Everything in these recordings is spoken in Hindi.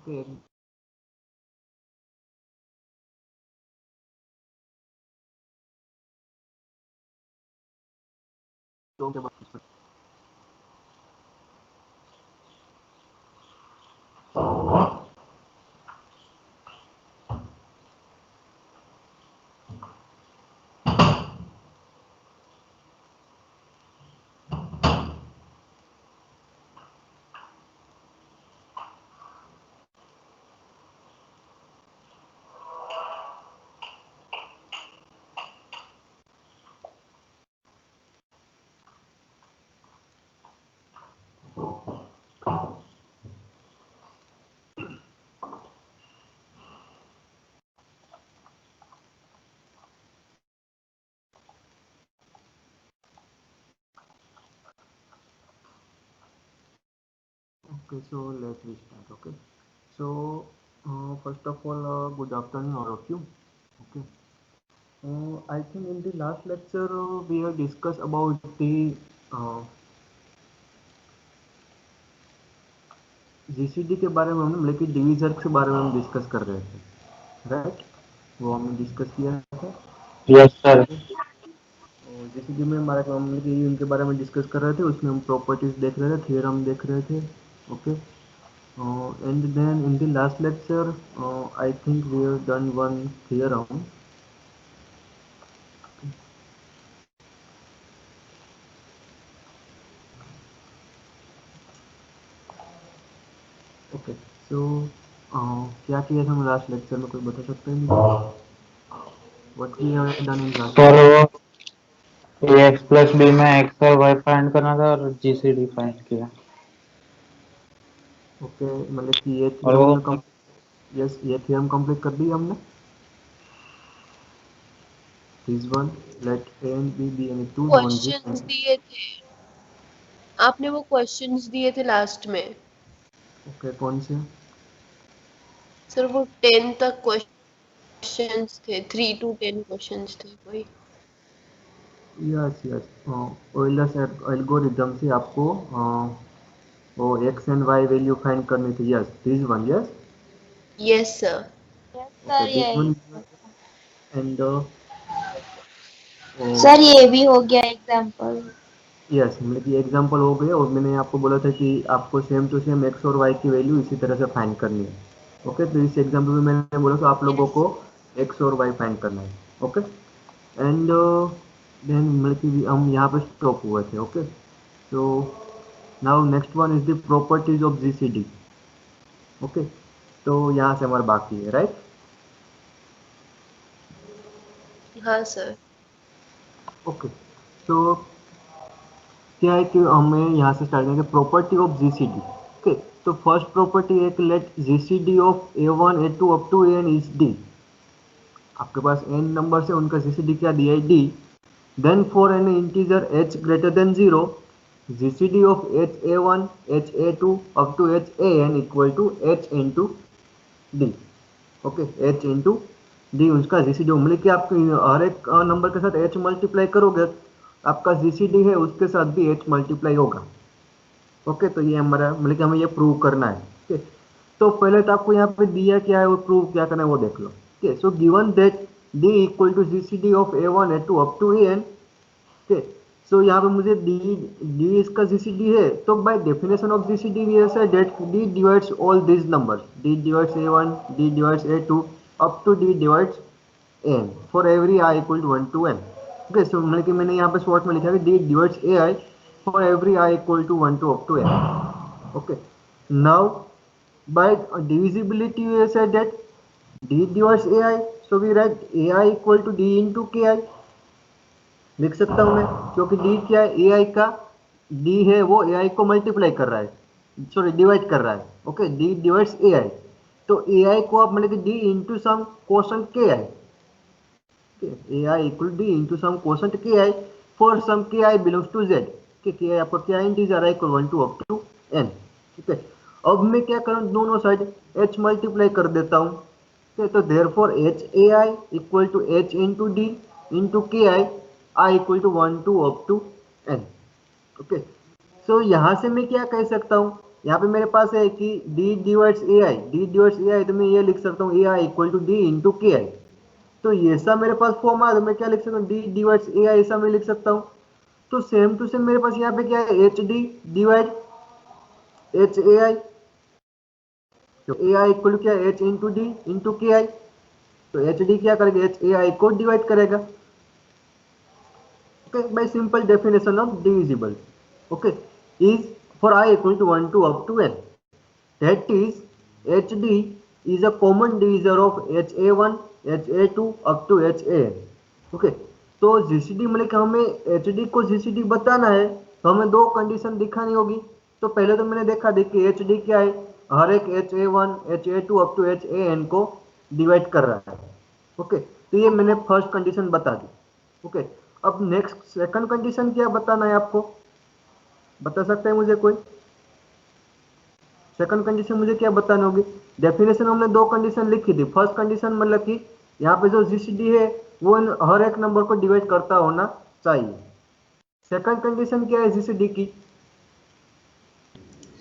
ओके तो के बाद okay, so let's restart. Okay, so first of all, good afternoon all of you. Okay, I think in the last lecture we have discussed about the GCD के बारे में, हमने मतलब कि डिवीजर के बारे में हम डिस्कस कर रहे थे, राइट? वो हमने डिस्कस किया था। Yes sir. जीसीडी में हमारा मतलब कि उनके बारे में डिस्कस कर रहे थे, उसमें हम प्रॉपर्टीज देख रहे थे, थ्योरम देख रहे थे। Okay, and then in the last lecture I think we have done one theorem. Okay, so क्या किया था हम लास्ट लेक्चर में, कोई बता सकते हैं मुझे? What we have done in last sir lecture? वो ए एक्स प्लस बी में एक्स और वाई फाइंड करना था और जीसीडी फाइंड किया। ओके, मतलब कि ये और थ्योरम वो में यस, ये थ्योरम कंप्लीट कर दी हमने। This one, let a and b any two non questions zero. दिए थे आपने, वो क्वेश्चंस दिए थे लास्ट में। ओके, कौन से? सर वो 10 तक क्वेश्चंस थे, 3 to 10 क्वेश्चंस थे कोई। यस यस, ओइलर्स एल्गोरिथम से आपको वो x and y value find करनी थी। Yes, this one. Yes yes sir. Okay, sir this यही वन एंड सर ये भी हो गया एग्जाम्पल। यस, मतलब कि एग्जांपल हो गया, और मैंने आपको बोला था कि आपको सेम टू सेम एक्स और वाई की वैल्यू इसी तरह से फाइंड करनी है। ओके, तो इस एग्जांपल में मैंने बोला तो आप लोगों को एक्स और वाई फाइंड करना है। ओके, एंड देन मतलब कि हम यहाँ पे स्टॉप हुए थे। ओके, तो now next one is the properties of GCD. Okay, तो यहाँ से हमारा बाकी है, राइट? हाँ सर। ओके, तो क्या है कि हमें यहाँ से स्टार्ट करेंगे प्रॉपर्टी ऑफ जीसीडी। ओके, तो फर्स्ट प्रॉपर्टी है कि let GCD of a1 a2 up to an is d। आपके पास n नंबर से उनका जीसीडी क्या दिया है, d। Then for an integer h greater than 0, GCD of h a1 h a2 up to h an equal to h into d। Okay, h into D उसका जीसीडी, मतलब कि आप हर एक नंबर के साथ h मल्टीप्लाई करोगे, आपका जीसीडी है उसके साथ भी h मल्टीप्लाई होगा। ओके, तो ये हमारा मतलब कि हमें ये प्रूव करना है। ओके, तो पहले तो आपको यहाँ पे दिया क्या है, वो प्रूव क्या करना है वो देख लो। Okay, so given that d equal to GCD of a1 a2 up to an। Okay, so यहाँ पे मुझे d इसका जीसीडी है, तो by definition of GCD we say that d divides all this numbers, d divides a1, d divides a2 up to d divides n for every i equal to 1 to n। Okay, so मतलब कि मैंने यहाँ पे शॉर्ट में लिखा है d divides ai for every I equal to 1 to up to n. Okay, now by divisibility we said that d divides ai, so we write ai equal to d into ki। लिख सकता हूं मैं, क्योंकि d क्या है, ai का d है वो ai को मल्टीप्लाई कर रहा है, सॉरी डिवाइड कर रहा है। ओके, d डिवाइड्स ai, तो ai को आप मतलब कि d into sum quotient ki, ai equal to d into some quotient ki for some ki belongs to z। ki आपका क्या इंटीजर है, equal 1 to up to n। ठीक है, अब मैं क्या करूं, दोनों साइड h मल्टीप्लाई कर देता हूं। ठीक है, तो therefore h ai equal to h into D into ki i equal to 1 to up to n। Okay, so यहां से मैं क्या कह सकता हूं यहाँ पे मेरे पास है कि D divides A I, D divides A I, तो मैं ये लिख सकता हूँ ए आई इक्वल टू डी इंटू के आई। तो ये ऐसा मेरे पास फॉर्म आ, तो मैं क्या लिख सकता हूँ, डी डिवाइड्स ए आई, ऐसा मैं लिख सकता हूँ। तो सेम टू सेम मेरे पास यहाँ पे क्या है, H D divide H A I, तो ए आई इक्वल टू क्या है, एच इंटू डी इंटू के आई। तो एच डी क्या करेगा, एच ए आई को डिवाइड करेगा। Okay, by simple definition of divisible. Okay, is for I equal to 1 to up to n, that is hd is a common divisor of ha1 ha2 up to han। Okay, तो जीसीडी मतलब कि हमें एचडी को जीसीडी बताना है, तो हमें दो कंडीशन दिखानी होगी। तो पहले तो मैंने देखा देखिए एचडी क्या है, हर एक ha1 ha2 up to han को डिवाइड कर रहा है। ओके, तो ये मैंने फर्स्ट कंडीशन बता दी। ओके, अब नेक्स्ट सेकंड कंडीशन क्या बताना है आपको, बता सकते हैं मुझे कोई? सेकंड कंडीशन मुझे क्या बतानी होगी? डेफिनेशन हमने दो कंडीशन लिखी थी। फर्स्ट कंडीशन मतलब कि यहाँ पे जो जीसीडी है वो हर एक नंबर को डिवाइड करता होना चाहिए। सेकंड कंडीशन क्या है जीसीडी की?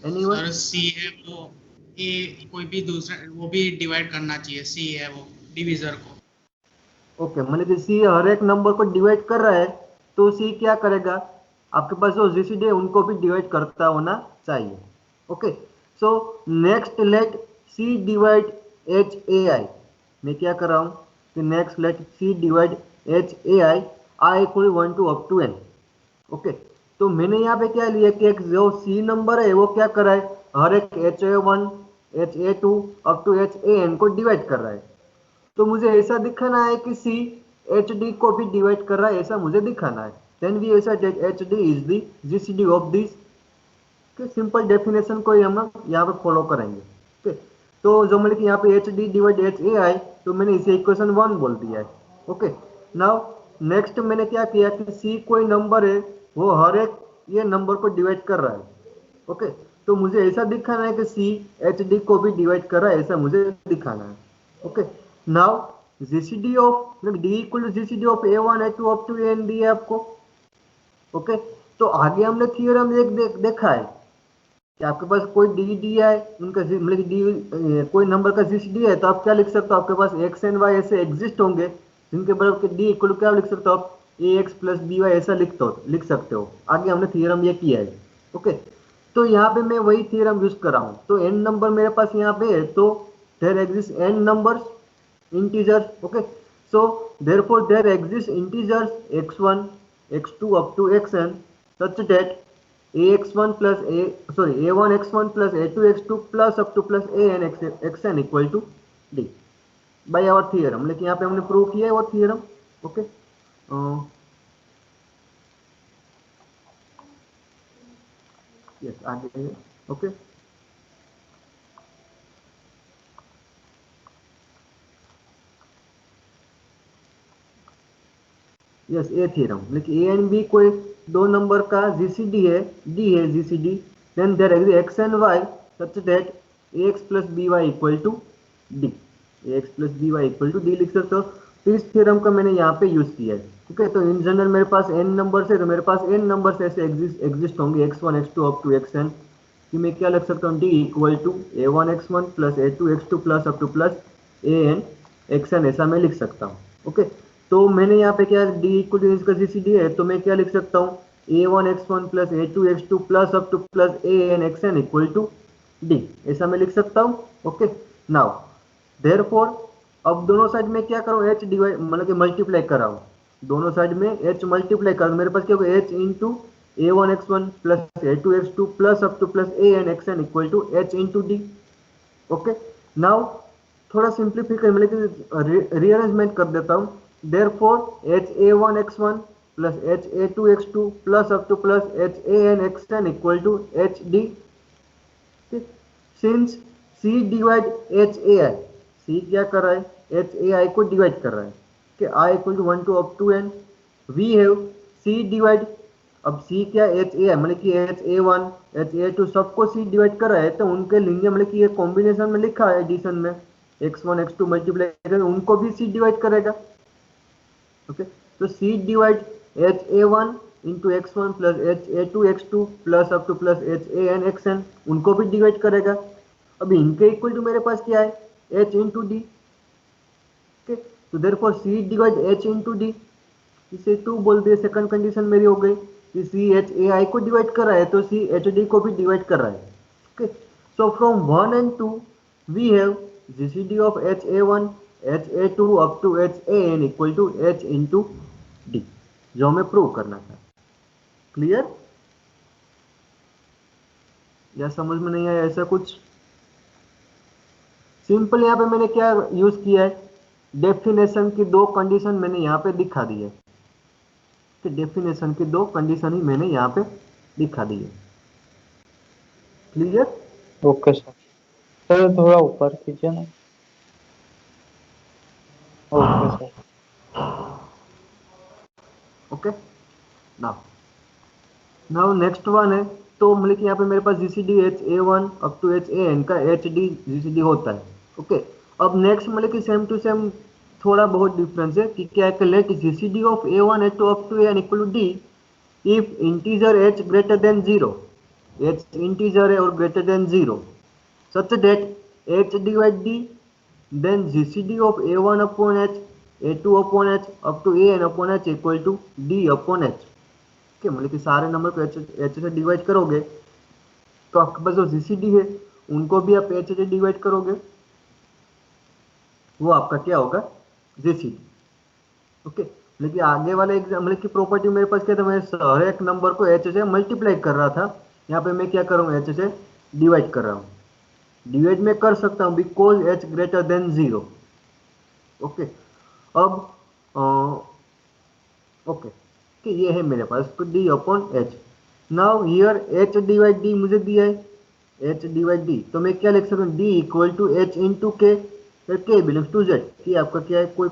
एनीवन? सर सी है वो ए कोई भी दूसरा वो भी डिवाइड करना चाहिए, सी है वो डिवीजर को। ओके, मतलब कि सी हर एक नंबर को डिवाइड कर रहा है, तो सी क्या करेगा, आपके पास जो जीसीडी है उनको भी डिवाइड करता होना चाहिए। Okay, so next let C divide H A I. मैं क्या कर रहा हूँ कि next let C divide H A I, I equal 1 to up to n। Okay, तो मैंने यहाँ पे क्या लिया कि एक जो सी नंबर है वो क्या कर रहा है, हर एक ha1 ha2 up to han को डिवाइड कर रहा है। तो मुझे ऐसा दिखाना है कि सी एच डी को भी डिवाइड कर रहा है, ऐसा मुझे दिखाना है। देन वी ऐसा H D is the GCD of this. Simple definition को हम यहाँ पे फॉलो करेंगे। ओके, तो जो मैंने कि यहाँ पे H D divide H A I, तो मैंने इसे इक्वेशन 1 बोल दिया है। ओके, नाउ नेक्स्ट मैंने क्या किया कि सी कोई नंबर है वो हर एक ये नंबर को डिवाइड कर रहा है। ओके, तो मुझे ऐसा दिखाना है कि सी एच डी को भी डिवाइड कर रहा है, ऐसा मुझे दिखाना है। Okay, now GCD of D equal to GCD of a1 a2 up to an दी है आपको। ओके, तो आगे हमने थ्योरम देखा है कि आपके पास कोई डी दिया है, उनका मतलब डी कोई नंबर का जीसीडी है, तो आप क्या लिख सकते हो, आपके पास एक्स एंड वाई ऐसे एग्जिस्ट होंगे जिनके बराबर डी इक्वल क्या लिख सकते हो आप, ए एक्स प्लस बी वाई ऐसा लिख सकते हो। आगे हमने थ्योरम ये किया है। ओके, तो यहाँ पे मैं वही थ्योरम यूज कर रहा हूँ। तो एन नंबर मेरे पास यहाँ पे है, तो there exist an numbers integers। okay, so therefore there exists integers x1 x2 up to xn such that a1 x1 plus a2 x2 plus up to plus an xn equal to d by our theorem। लेकिन यहाँ पे हमने प्रूव किया है वो थ्योरम। ओके, यस आगे। ओके, यस ए थ्योरम, लेकिन ए एंड बी कोई दो नंबर का जीसीडी है, डी है GCD, then there exist x and y such that ax plus b y equal to D, ax plus b y equal to D लिख सकते हो। तो इस थ्योरम का मैंने यहाँ पे यूज किया है। ओके, तो इन जनरल मेरे पास n नंबर है, तो मेरे पास n नंबर ऐसे एग्जिस्ट होंगे x1 x2 up to xn, कि मैं क्या लिख सकता हूँ, D equal to a1 x1 plus a2 x2 plus up to plus an xn, ऐसा मैं लिख सकता हूँ। ओके, तो मैंने यहाँ पे क्या d इक्वल टू इसका जीसीडी है, तो मैं क्या लिख सकता हूँ, a1 x1 plus a2 x2 plus up to plus an xn equal to d, ऐसा मैं लिख सकता हूँ। ओके, नाउ देयरफॉर अब दोनों साइड में क्या करूँ, h डिवाइड मतलब कि मल्टीप्लाई कर रहा हूँ, दोनों साइड में h मल्टीप्लाई कर, मेरे पास क्या होगा, h into a1 x1 plus a2 x2 plus up to plus an xn equal to h into D. Okay, now थोड़ा सिंप्लीफाई मतलब कि रीअरेंजमेंट कर देता हूँ। therefore ha1 x1 plus ha2 x2 plus up to plus han xn equal to hd। since c divide hai, c क्या कर रहा है, hai को डिवाइड कर रहा है कि i equal to 1 to up to n, we have c divide, अब c क्या ha मतलब कि ha1 ha2 सबको c डिवाइड कर रहा है, तो उनके लिनियर मतलब कि ये कॉम्बिनेशन में लिखा है एडिशन में x1 x2 मल्टीप्लाई करें, उनको भी c डिवाइड करेगा। ओके, तो c divide ha1 into x1 plus HA2 x2 plus up to plus HAN xn, उनको भी डिवाइड करेगा। अब इनके इक्वल टू मेरे पास क्या है, h इंटू डी। तो therefore C divide H into D, इसे 2 बोल दिए। सेकंड कंडीशन मेरी हो गई कि C H A I को डिवाइड कर रहा है तो C H D को भी डिवाइड कर रहा है। Okay, so from 1 and 2 we have GCD of HA1 HA2 up to HAN equal to H into D, जो हमें प्रूव करना था। क्लियर या समझ में नहीं आया ऐसा कुछ? सिंपल यहाँ पे मैंने क्या यूज किया है, डेफिनेशन की 2 कंडीशन मैंने यहाँ पे दिखा दी है कि डेफिनेशन की 2 कंडीशन ही मैंने यहाँ पे दिखा दी है। क्लियर? Okay sir. सर थोड़ा ऊपर कीजिए ना। Okay sir. Okay, now next one है, तो मतलब कि यहाँ पे मेरे पास GCD HA1 up to HAN का HD GCD होता है। ओके, अब नेक्स्ट मतलब कि सेम टू सेम थोड़ा बहुत डिफरेंस है कि क्या है, let GCD of A1 A2 up to AN equal to D if integer H greater than 0, H integer है और greater than 0, such that H divide D, then GCD of A1 upon H, A2 upon H up to AN upon H equal to D upon H। okay, मतलब कि सारे नंबर को H से डिवाइड करोगे तो आपके पास जो GCD है उनको भी आप H से डिवाइड करोगे, वो आपका क्या होगा, GCD। ओके, लेकिन आगे वाले एग्जाम मतलब कि प्रॉपर्टी मेरे पास क्या था, मैं हर एक नंबर को H से मल्टीप्लाई कर रहा था। यहाँ पे मैं क्या कर रहा हूँ, H से डिवाइड कर रहा हूँ। डिवाइड में कर सकता हूँ because H greater than 0। Okay, अब ओके कि ये है मेरे पास तो D upon H। Now here H divide D मुझे दिया है, H डिवाइड D, तो मैं क्या लिख सकता हूँ, D equal to H into K, K belongs to Z। कि आपका क्या है, कोई